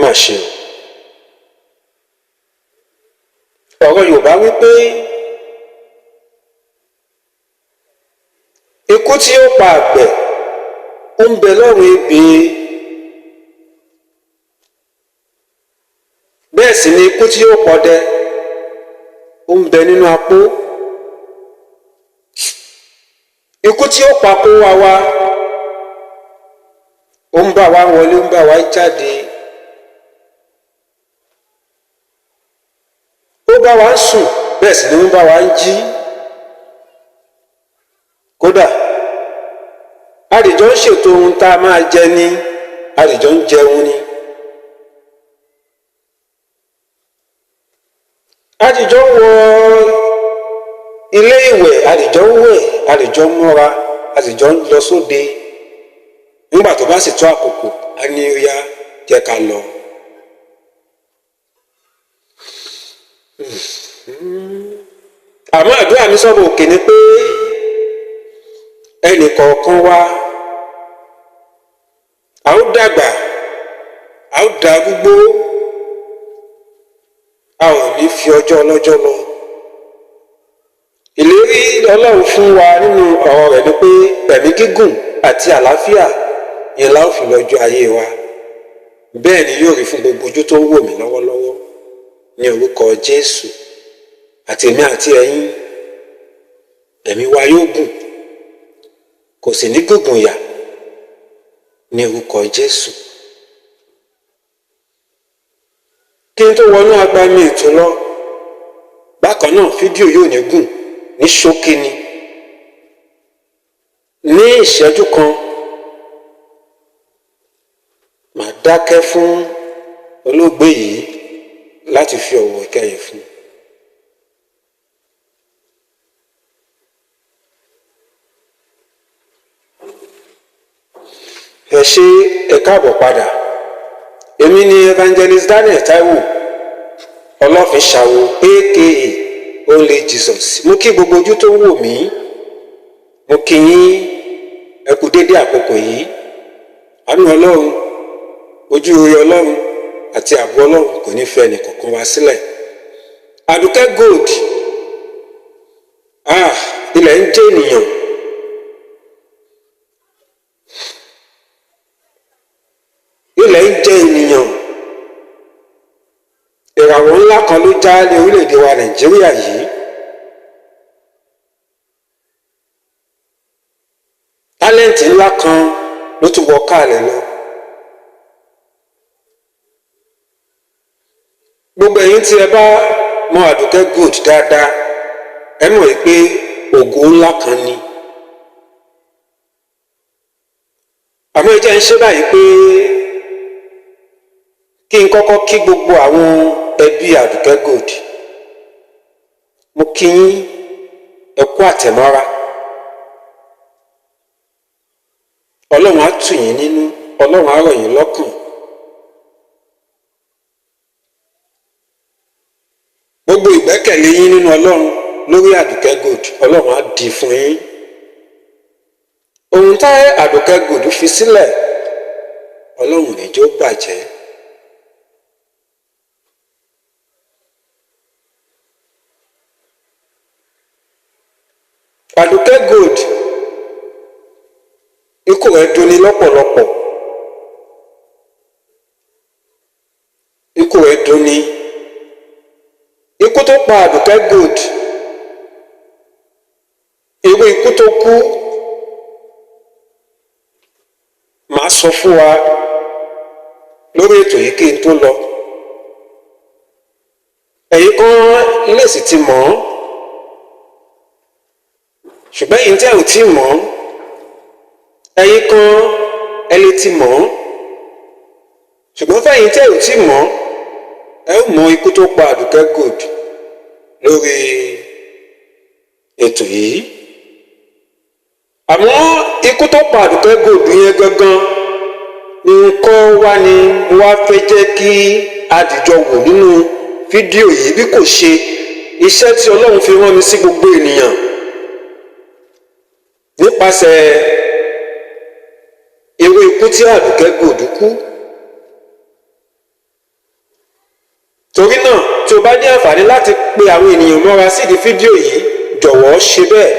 má ṣe ọ̀rọ̀ Yorùbá wípé ikú tí ó pa àgbẹ̀ ó ń bẹ lọ́rùn ebè, bẹ́ẹ̀ sì ni ikú tí ó pọdẹ ó ń bẹ nínú apó. Ikú tí ó pa kó wa ó ń bá wa wọlé, ó ń bá wa jáde, ó bá wa sùn, bẹ́ẹ̀ sì ni ó ń bá wa jí. Kódà àdìjọ ń ṣètò ohun tá a máa jẹ ní, àdìjọ ń jẹun ni, àdìjọ ń wọ ilé ìwẹ̀, àdìjọ ń wẹ̀, àdìjọ ń múra, àdìjọ ń lọ sóde. Nígbà tó bá sì tó àkókò á ní ó yá jẹ́ ká lọ. Àmọ́ àdúrà mi sọ́bọ̀ òkè ni pé ẹnì kọ̀ọ̀kan wa a ó dàgbà, a ó darúgbó, a ò ní fi ọjọ́ ọlọ́jọ́ lọ. Ìlérí Ọlọ́run fún wa nínú ọ̀rọ̀ rẹ̀ ni pé ẹ̀mí gígùn àti àlàáfíà yẹn la ó fi lọ́jọ́ ayé wa. Bẹ́ẹ̀ ni yóò rí fún gbogbo ojú tó ń wò mí lọ́wọ́lọ́wọ́ ní orúkọ Jésù. Àti èmi àti ẹ̀yin, ẹ̀mí wa yóò gùn, kò sì ní gùngùn yà ní orúkọ Jésù. Kí n tó wọnú agbami ètò lọ, bákan náà fídíò yóò ní gùn ní ṣókí ni. Ní ìṣẹ́jú kan màá dákẹ́ fún olóògbé yìí láti fi ọ̀wọ̀ ìkẹyìn fún. Ẹ ṣé, ẹ káàbọ̀ padà. Èmi ni Evangelist Daniel Taiwo Ọlọ́fínṣàwò aka Only Jesus. Mo kí gbogbo ojú tó ń wò mí, mo kí yín ẹ kú dédé àkókò yìí. Àánú Ọlọ́run, ojú rere Ọlọ́run àti ààbò Ọlọ́run kò ní fẹ́ ẹnìkọ̀ọ̀kan wá sílẹ̀. Àdùkẹ́ Gold, ilẹ̀ ń jẹ́ ènìyàn. Ilẹ̀ ń jẹ́ ènìyàn. Ìràwọ̀ ńlá kan ló já ní orílẹ̀-èdè wa Nàìjíríà yìí. Tálẹ́ǹtì ńlá kan ló tún wọ káàlẹ̀ lọ. Gbogbo ẹ̀yin tí ẹ bá mọ Àdùkẹ́ Gold dáadáa, ẹ mọ̀ pé ògo ńlá kan ni. Àmọ́ ẹ jẹ́ ń ṣe báyìí pé kí n kọ́kọ́ kí gbogbo àwọn ẹbí Àdùkẹ́ Gold. Mo kí yín ẹ kú àtẹ̀mọ́ra. Ọlọ́run á tù yín nínú, Ọlọ́run á rọ̀ yín lọ́kàn. Gbogbo ìgbẹ́kẹ̀lé yín nínú Ọlọ́run lórí Àdùkẹ́ Gold, Ọlọ́run á dì fún yín. Ohun tá Àdùkẹ́ Gold fi sílẹ̀, Ọlọ́run ní jẹ́ ó bàjẹ́. Àdùkẹ́ Gold, ikú rẹ̀ dùnni lọ́pọ̀lọpọ̀. Ikú rẹ̀ dùnni. Ikú tó pa Àdùkẹ́ Gold, irú ikú tó kú, màá sọ fún wa lórí ètò yìí kí n tó lọ. Ẹ̀yin kan lè sì ti mọ̀ ọ́, ṣùgbọ́n ẹ̀yin tí ẹ ò tí mọ̀ ọ́, ẹ̀yin kan ẹ lè ti mọ̀ ọ́, ṣùgbọ́n fẹ́yìn tí ẹ ò tí mọ̀ ọ́, ẹ ó mọ ikú tó pa Àdùkẹ́ Gold lórí ètò yìí. Àmọ́ ikú tó pa Àdùkẹ́ Gold yẹn gangan ni nǹkan wá ní wá fẹ́ jẹ́ kí adìjọ wò nínú fídíò yìí, bí kò ṣe iṣẹ́ tí Ọlọ́run fi rán mi sí gbogbo ènìyàn nípasẹ̀ irú ikú tí Àdùkẹ́ Gold kú. Torí náà tí o bá ní àǹfààní láti pe àwọn ènìyàn mọ́ra sídìí fídíò yìí, jọ̀wọ́ ṣe bẹ́ẹ̀.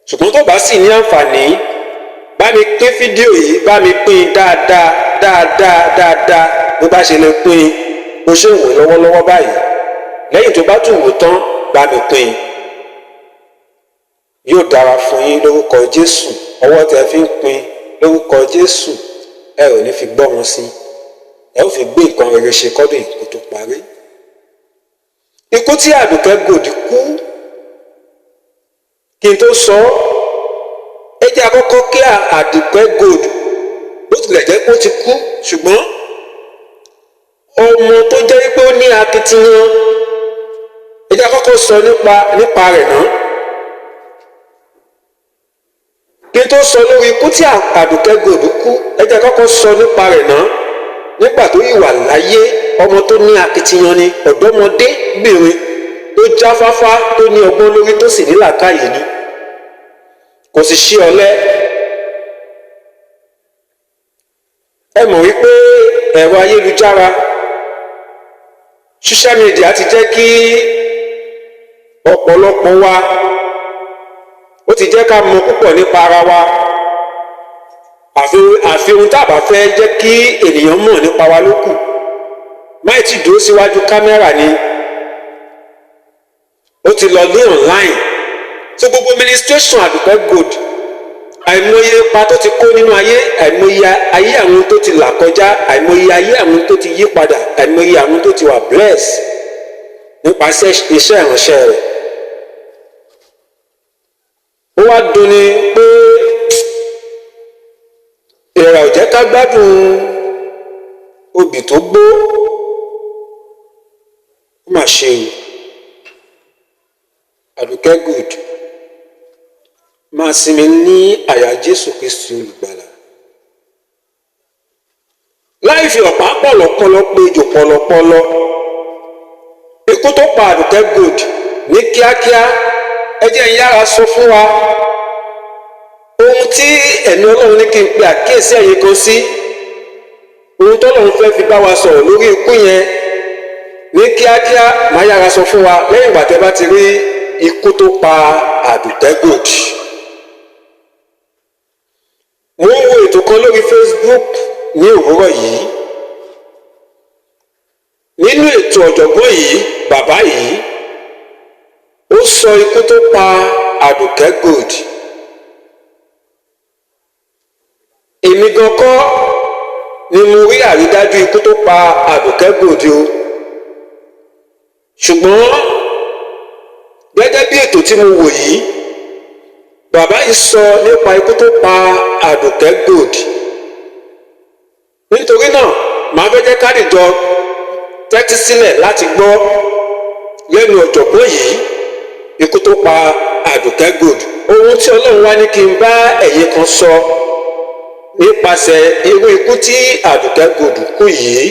Ṣùgbọ́n tó bá sì ní àǹfààní, bá mi pín fídíò yìí, bá mi pín dáadáa bó bá ṣe lè pín bó ṣe wò lọ́wọ́lọ́wọ́ báyìí. Lẹ́yìn tó bá tún wò tán, bá mi pín. Yóò dára fún yín lórúkọ Jésù. Ọwọ́ tẹ́ fi ń pín lórúkọ Jésù, ẹ ò ní fi gbọ́ wọn sí. Ẹ ó fi gbé nǹkan rere ṣe kọ́dún ìkó tó parí. Ikú tí Àdùkẹ́ Gold kú, kí n tó sọ ẹ jẹ́ àkọ́kọ́ kí Àdùkẹ́ Gold bó tilẹ̀ jẹ́ pé ó ti kú, ṣùgbọ́n ọmọ tó jẹ́ pé ó ní akitiyan, ẹ jẹ́ àkọ́kọ́ sọ nípa rẹ̀ náà. Kí n tó sọ lórí ikú tí Àdùkẹ́ Gold kú, ẹ jẹ́ àkọ́kọ́ sọ nípa rẹ̀ náà. Nígbà tó yìí wà láyé, ọmọ tó ní akitiyan ni, ọ̀dọ́mọdébìnrin tó jáfáfá, tó ní ọgbọ́n lórí, tó sì ní làákàyè ni, kò sì ṣe ọ̀lẹ. Ẹ mọ̀ wípé ẹ̀rọ ayélujára, social media ti jẹ́ kí ọ̀pọ̀lọpọ̀ wa, ó ti jẹ́ ká mọ̀ púpọ̀ nípa ara wa. Àfi ohun tá a bá fẹ́ jẹ́ kí ènìyàn mọ̀ nípa wa ló kù. Máì tí dúró síwájú kámẹ́rà ni ó ti lọ ní online. So gbogbo ministration Àdùkẹ́ Gold, àìmọye ipa tó ti kó nínú ayé, àìmọye ayé àwọn tó ti là kọjá, àìmọye ayé àwọn tó ti yí padà, àìmọye àwọn tó ti wà bless nípasẹ̀ iṣẹ́ ìránṣẹ́ rẹ̀. Ó wá dunni pé ìrà ò jẹ́ ká gbádùn obì tó gbó. Ó mà ṣe o. Àdùkẹ́ Gold máa sinmi ní àyà Jésù Kristi olùgbàlà. Láì fi ọ̀pá pọ̀lọpọ̀lọ pé ejò pọ̀lọpọ̀lọ. Ikú tó pa Àdùkẹ́ Gold ní kíákíá, ẹ jẹ́ n yára sọ fún wa ohun tí ẹ̀mí Ọlọ́run ní kí n pe àkíyèsí ẹ̀yin kan sí. Ohun tọ́lọ́run fẹ́ fi bá wa sọ̀rọ̀ lórí ikú yẹn ní kíákíá, máa yára sọ fún wa lẹ́yìn ìgbà tẹ́ bá ti rí ikú tó pa Àdùkẹ́ Gold. Mo ń wo ètò kan lórí Facebook ní òwúrọ̀ yìí. Nínú ètò ọ̀jọ̀gbọ́n yìí, bàbá yìí ó sọ ikú tó pa Àdùkẹ́ Gold. Èmi gan kọ́ ni mo rí àrídájú ikú tó pa Àdùkẹ́ Gold o. Ṣùgbọ́n gẹ́gẹ́ bí ètò tí mo wò yìí, bàbá yìí sọ nípa ikú tó pa Àdùkẹ́ Gold. Nítorí náà, màá fẹ́ jẹ́ ká dìjọ tẹ́tí sílẹ̀ láti gbọ́ lẹ́nu ọ̀jọ̀gbọ́n yìí ikú tó pa Àdùkẹ́ Gold. Ohun tí Ọlọ́run wá ní kí n bá ẹ̀yin kan sọ nípasẹ̀ irú ikú tí Àdùkẹ́ Gold kú yìí,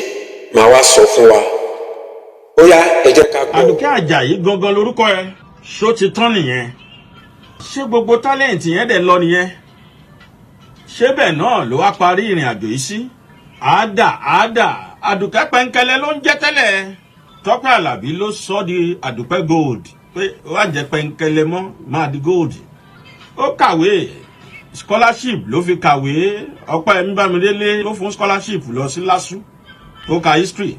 màá wá sọ fún wa. Ó yá, ẹ jẹ́ ká gbọ́. Àdùkẹ́ Àjàyí gangan lorúkọ ẹ, ṣó ti tán nìyẹn? Ṣé gbogbo tálẹ̀ǹtì yẹn dẹ̀ lọ nìyẹn? Ṣé bẹ́ẹ̀ náà ló wá parí ìrìn àjò yìí sí? Àdà Àdùkẹ́ Pẹ́ńkẹ́lẹ́ ló ń jẹ́ tẹ́lẹ̀. Tọ́pẹ́ Àlàbí ló sọ di Àdùkẹ́ Gold pé wá jẹ́ Pẹ́ńkẹ́lẹ́ mọ́, máa di Gold. Ó kàwé scholarship ló fi kàwé. Ọpẹ́yẹmí Bámidélé ló fún scholarship lọ sí LASU. Ó ka history.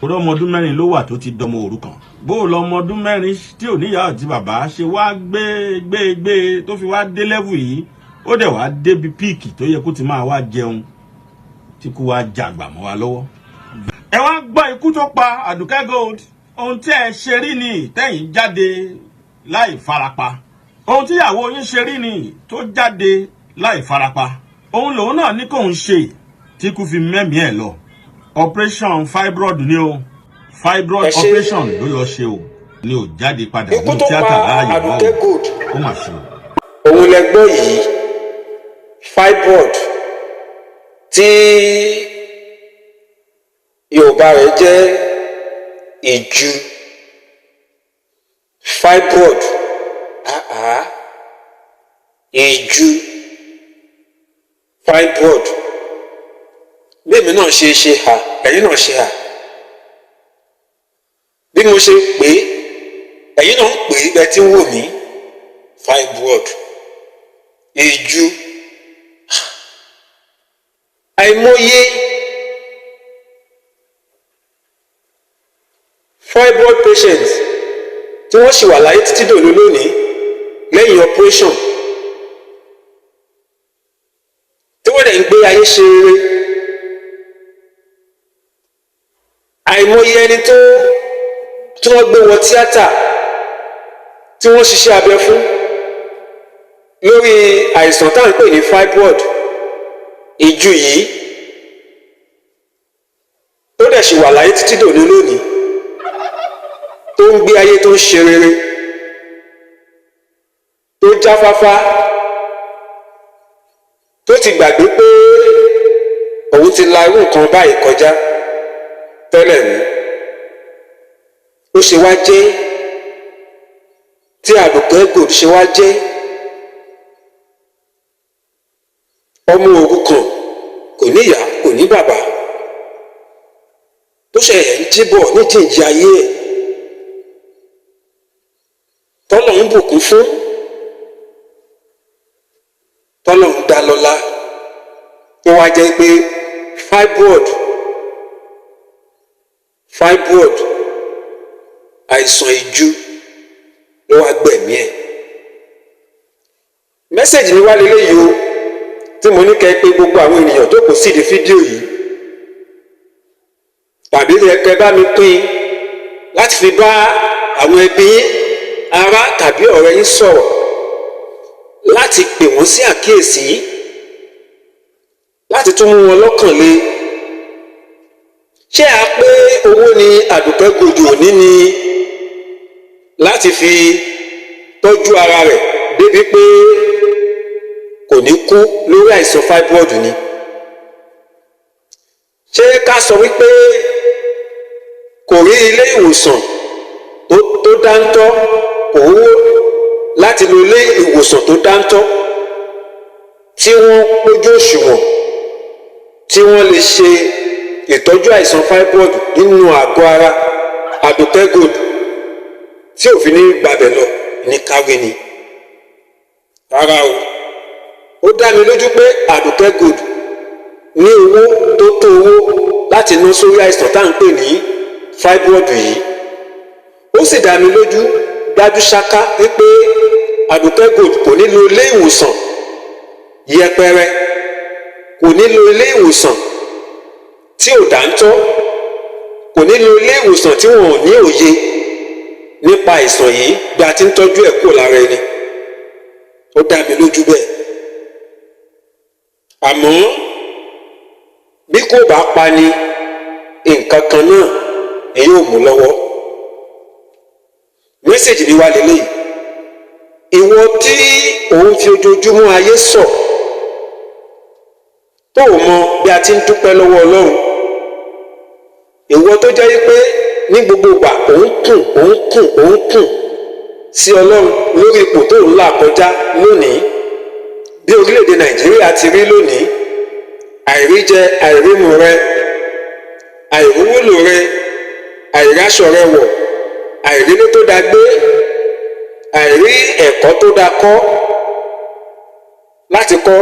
Orí ọmọ ọdún mẹ́rin ló wà tó ti dọmọ òrukàn. Bó lọ ọmọ ọdún mẹ́rin tí ò níyàá àti bàbá ṣe wá gbé tó fi wá dé level yìí, ó dẹ̀ wá débi píìkì tó yẹ kó ti máa wá jẹun tí kú wá jàgbà mọ́ wa lọ́wọ́. Ẹ wá gbọ́ ikú tó pa Àdùkẹ́ Gold. Ohun tí ẹ ṣe rí ni tẹ́yìn jáde láì farapa. Ohun tí ìyàwó yín ṣe rí ni tó jáde láì farapa. Ohun lòun náà ní kóun ṣe tí kú fi mẹ́mìí ẹ̀ lọ. Operation fibroid ni o. Fibroid operation ló lọ ṣe o. Ni ò jáde padà ní tíátà láàyè mọ́ o. Ó mà ṣe o. Òun lẹ gbọ́ yìí, fibroid tí Yorùbá rẹ̀ jẹ́ ìju. fibroid ìju fibroid bẹ́ẹ̀mi náà ṣe hà ẹ̀yin náà ṣe hà bí mo ṣe pè é ẹ̀yin náà ń pè é bẹ́ẹ̀ tí ń wò mí fibroid ìju àìmọye fibroid patients tí wọ́n ṣì wà láyé títí dòní lónìí lẹ́yìn operation tí wọ́n dẹ̀ ń gbé ayé ṣe rere àìmọye ẹni tí wọ́n gbé wọ tíátà tí wọ́n ṣiṣẹ́ abẹ fún lórí àìsàn tá à ń pè ní fibroid ìju yìí tó dẹ̀ ṣì wà láyé títí dòní lónìí tó ń gbé ayé tó ń ṣe rere tó jáfáfá tó ti gbàgbé pé òun ti la irú nǹkan báyìí kọjá tẹ́lẹ̀ ní ó ṣe wá jẹ́ tí Àdùkẹ́ Gold ṣe wá jẹ́ ọmọ òrukàn kò níyà kò ní bàbá tó ṣe ẹ̀ ń jíbọ̀ níjìnjì ayé ẹ̀ tọ́lọ̀ ń bùkún fún tọ́lọ̀ ń dá lọ́lá tó wá jẹ́ pé fibroid àìsàn ìju ló wá gbẹ̀mí ẹ̀. mẹ́sẹ̀jì mi wá lélẹ́yìí o tí mo ní kẹ́ pé gbogbo àwọn ènìyàn tó kù sídìí fídíò yìí tàbí kẹ́ bá mi pín láti fi bá àwọn ẹbí ará tàbí ọ̀rẹ́ yín sọ̀rọ̀ láti pè wọ́n sí àkíyèsí láti tún mú wọn lọ́kàn le. ṣé a pé owó ni Àdùkẹ́ Gold òní ni láti fi tọ́jú ara rẹ̀ débi pé kò ní kú lórí àìsàn fibroid ni? ṣé ká sọ wípé kò rí ilé ìwòsàn tó dáńtọ́ kò wó láti lo ilé ìwòsàn tó dáńtọ́ tí wọ́n pójú òṣùwọ̀n tí wọ́n lè ṣe ìtọ́jú àìsàn fibroid nínú àgọ́ ara Àdùkẹ́ Gold tí ò fi ní gbàbẹ̀ lọ ní káwé ni? Rárá o, ó dá mi lójú pé Àdùkẹ́ Gold ní owó tó tó owó láti ná sórí àìsàn tá à ń pè ní fibroid yìí. Ó sì dá mi lójú dájú ṣáká wípé Àdùkẹ́ Gold kò nílò ilé ìwòsàn yẹpẹrẹ, kò nílò ilé ìwòsàn tí ò dáńtọ́, kò nílò ilé ìwòsàn tí wọn ò ní òye nípa àìsàn yìí bí a ti ń tọ́jú ẹ̀ kúrò lára ẹni. Ó dá mi lójú bẹ́ẹ̀. Àmọ́ bí kò bá pa ni nǹkan kan náà ni yóò mú lọ́wọ́. Mẹ́sẹ̀jì mi wá lélẹ́yìí. Ìwọ tí òun fi ojoojúmọ́ ayé sọ tó o mọ bí a ti ń dúpẹ́ lọ́wọ́ Ọlọ́run. Ìwọ tó jẹ́ pé ní gbogbo ìgbà òun kùn sí Ọlọ́run lórí ipò tó ń là kọjá lónìí bí orílẹ̀-èdè Nàìjíríà ti rí lónìí, àìríjẹ àìrímu rẹ, àìrówólò rẹ, àìráṣọ rẹ wọ̀, àìrílé tó dáa gbé, àìrí ẹ̀kọ́ tó dáa kọ́ láti kọ́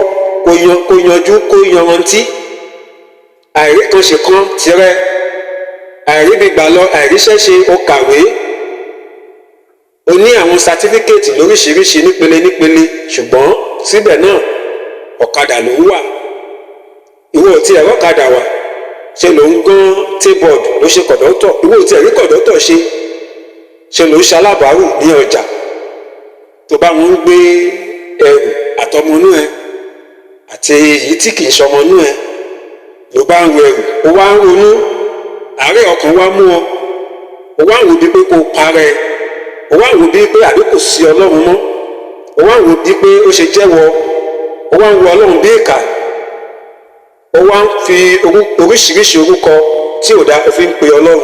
kó yanjú kó yanrantí, àìrí kan ṣe kan tirẹ̀, àìríbigbà lọ àìríṣẹ́ṣe ó kàwé, o ní àwọn sátífíkẹ́ẹ̀tì lóríṣiríṣi nípele ṣùgbọ́n síbẹ̀ náà ọ̀kadà ló ń wà. Ìwọ ò tiẹ̀ rọ́kadà wà, ṣe ló ń gán tébọ̀dù ló ṣe kọ̀dọ́tọ̀. Ìwọ ò tiẹ̀ rí kọ̀dọ́tọ̀ ṣe ló ń ṣalábàárù ní ọjà tó bá wọn ń gbé ẹrù àtọmọnú ẹ àti èyí tí kì í ṣọmọnú ẹ ló bá ń ru ẹrù, ó wá ń ronú, àárẹ̀ ọkàn wá mú ọ, ó wá ń wò bí pé kó parẹ́, ó wá ń wò bí pé àbí kò sí Ọlọ́run mọ́, ó wá ń wò bí pé ó ṣe jẹ́wọ́, ó wá ń wo Ọlọ́run bí ìkà, ó wá ń fi oríṣiríṣi orúkọ tí ò dá òfin pe Ọlọ́run.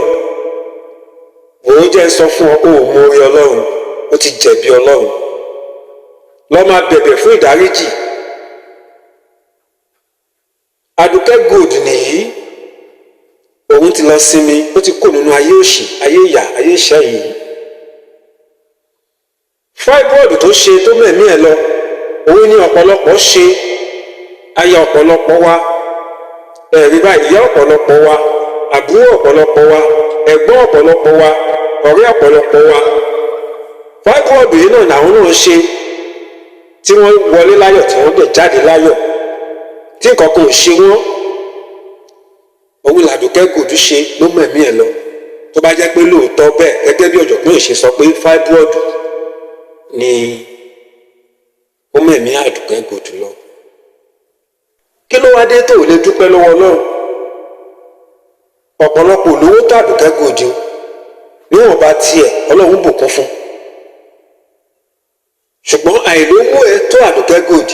Òun jẹ́ sọ fún ọ, ó mọ orí Ọlọ́run. ó ti jẹ̀bi Ọlọ́run. Lọ máa bẹ̀bẹ̀ fún ìdáríjì. Àdùkẹ́ Gold nìyí, òun ti lọ sinmi, ó ti kó nínú ayé òṣì, ayé ìyà, ayé ìṣẹ́ yìí. Fáibọ́ọ̀dù tó ṣe tó mẹ̀mí ẹ̀ lọ, òun ni ọ̀pọ̀lọpọ̀ ṣe, aya ọ̀pọ̀lọpọ̀ wa, ẹ̀rí bá ìyá ọ̀pọ̀lọpọ̀ wa, àbúrò ọ̀pọ̀lọpọ̀ wa, ẹ̀gbọ́n ọ̀pọ̀lọpọ̀ wa, ọ̀rẹ́ ọ̀pọ̀lọpọ̀ wa. Fáibọ́ọ̀dù yìí náà làwọn náà ṣe tí wọ́n wọlé láyọ̀ tí wọ́n dẹ̀ jáde láyọ̀, tí nǹkan kan ò ṣe wọ́n. Òun làdùkẹ́ Gold ṣe ló mẹ̀mí ẹ̀ lọ. Tó bá jẹ́ pé lóòótọ́ bẹ́ẹ̀, gẹ́gẹ́ bí ọ̀jọ̀gbọ́n yìí ṣe sọ pé fáibọ́ọ̀dù ni ó mẹ̀mí Àdùkẹ́ Gold lọ. Kí ló wá dé tó lè dúpẹ́ lọ́wọ́ Ọlọ́run? Ọ̀pọ̀lọpọ̀ olówó tó Àdùkẹ́ Gold níwọ̀n bá tiẹ̀ Ọlọ́run bùkún fún. Ṣùgbọ́n àìlówó ẹ tó Àdùkẹ́ Gold,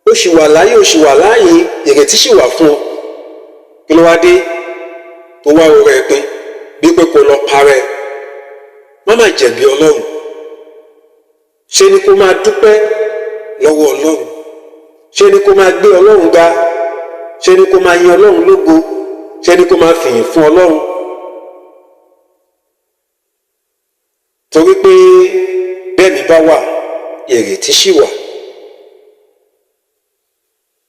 ó ṣì wà láyé, ó ṣì wà láàyè, ìrètí ṣì wà fún ọ. Kí ló wá dé tó wá ro rẹ pé bí pé kò lọ parẹ́? Má má jẹ̀bi Ọlọ́run. Ṣé ni kó máa dúpẹ́ lọ́wọ́ Ọlọ́run? Ṣé ni kó máa gbé Ọlọ́run ga? Ṣé ni kó máa yin Ọlọ́run lógo? Ṣé ni kó máa fìyìn fún Ọlọ́run? Torí pé bẹ́ẹ̀ ni bá wà, ìrètí ṣì wà.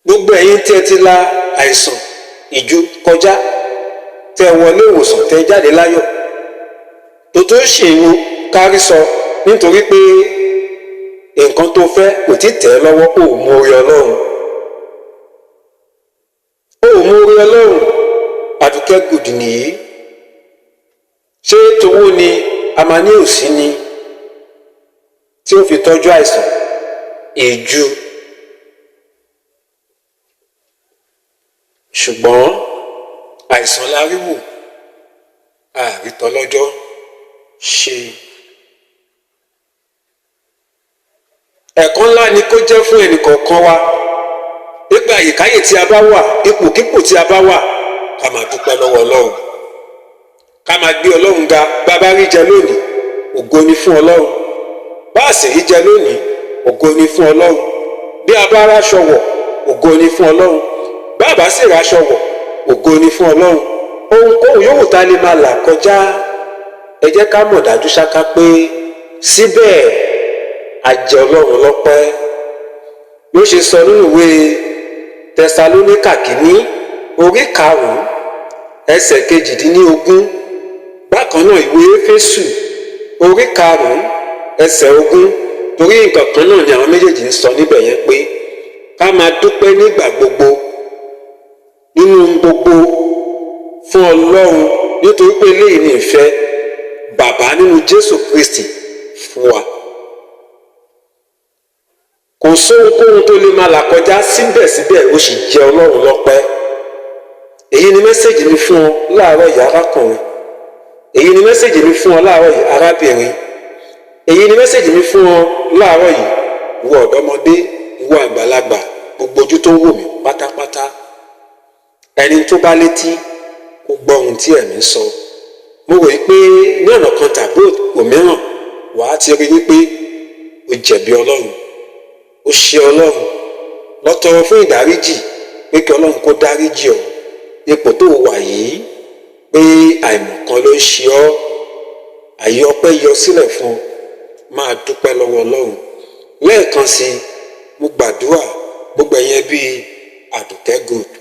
Gbogbo ẹ̀yin tí ẹ ti la àìsàn ìjú kọjá, tẹ wọlé ìwòsàn, tẹ jáde láyọ̀, tó tó ṣì ń kárí sọ nítorí pé nǹkan tó fẹ́ kò tí tẹ̀ ẹ́ lọ́wọ́, ó mú orí Ọlọ́run. Ó mú orí Ọlọ́run. Àdùkẹ́ Gold nìyí. Ṣé towó ni a máa ní òsì ni tí ó fi tọ́jú àìsàn ìjú? Ṣùgbọ́n àìsàn la rí wò, àrítọ́lọ́jọ́ ṣe. Ẹ̀kọ́ ńlá ni kó jẹ́ fún ẹnìkọ̀ọ̀kan wa. Nígbà àyíkáyè tí a bá wà, ipòkípò tí a bá wà, ká máa dúpẹ́ lọ́wọ́ Ọlọ́run. Ká máa gbé Ọlọ́run ga. Bá bá rí jẹ lónìí, ògo ni fún Ọlọ́run. Bá a sì rí jẹ lónìí, ògo ni fún Ọlọ́run. Bí a bá ráṣọ wọ̀, ògo ni fún Ọlọ́run. Bá a bá sì ráṣọ wọ̀, ògo ni fún Ọlọ́run. Ohunkóhun yòówù tá a lè máa là kọjá, ẹ jẹ́ ká mọ̀ dájú ṣáká pé síbẹ̀ a jẹ Ọlọ́run lọ́pẹ́. Bí ó ṣe sọ nínú ìwé Tẹsalóníkà kìíní orí 5 ẹsẹ̀ 18. Bákan náà ìwé Éfésù orí 5 ẹsẹ̀ 20. Torí nǹkan kan náà ni àwọn méjèèjì ń sọ níbẹ̀ yẹn pé ká máa dúpẹ́ nígbà gbogbo nínú gbogbo fún Ọlọ́run, nítorí pé eléyìí ni ìfẹ́ Bàbá nínú Jésù Kristi fún wa. Kò sóhunkóhun tó lè máa là kọjá, síbẹ̀síbẹ̀ ó sì jẹ Ọlọ́run lọ́pẹ́. Èyí ni mẹ́sẹ̀jì mi fún ọ láàárọ̀ yìí arákùnrin. Èyí ni mẹ́sẹ̀jì mi fún ọ láàárọ̀ yìí arábìnrin. Èyí ni mẹ́sẹ̀jì mi fún ọ láàárọ̀ yìí ìwọ ọ̀dọ́mọdé, ìwọ àgbàlagbà, gbogbo ojú tó ń wò mí pátápátá. Ẹni tó bá létí kó gbọ́ ohun tí ẹ̀mí sọ. Mo rò pé ní ọ̀nà kan tàbí òmíràn wàá ti rí wípé o jẹ̀bi Ọlọ́run, o ṣe Ọlọ́run. Lọ tọrọ fún ìdáríjì pé kí Ọlọ́run kó dáríjì ọ. Ipò tó wà yìí pé àìmọ̀kan ló ń ṣe ọ́, àyè ọpẹ́ yọ sílẹ̀ fún ọ. Máa dúpẹ́ lọ́wọ́ Ọlọ́run. Lẹ́ẹ̀kan sí mo gbàdúrà gbogbo ẹ̀yin ẹbí Àdùkẹ́ Gold,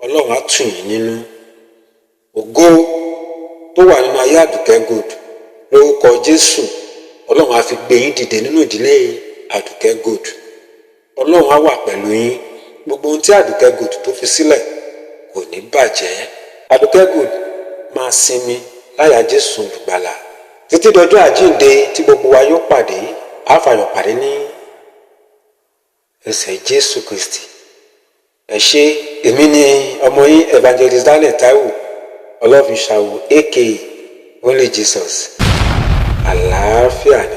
Ọlọ́run á tù yín nínú. Ògo tó wà nínú ayé Àdùkẹ́ Gold lórúkọ Jésù, Ọlọ́run á fi gbé yín dìde nínú ìdílé Àdùkẹ́ Gold. Ọlọ́run á wà pẹ̀lú yín. Gbogbo ohun tí Àdùkẹ́ Gold tó fi sílẹ̀ kò ní bàjẹ́. Àdùkẹ́ Gold máa sinmi láyà Jésù Olùgbàlà títí dọjọ́ àjíǹde tí gbogbo wa yóò pàdé. A fàyọ̀ pàdé ní ẹsẹ̀ Jésù Kristi. Ẹ ṣé. Èmi ni ọmọ yín Evangelist Daniel Taiwo Ọlọ́fin Ṣàwò aka Only Jesus. Àlàáfíà ni.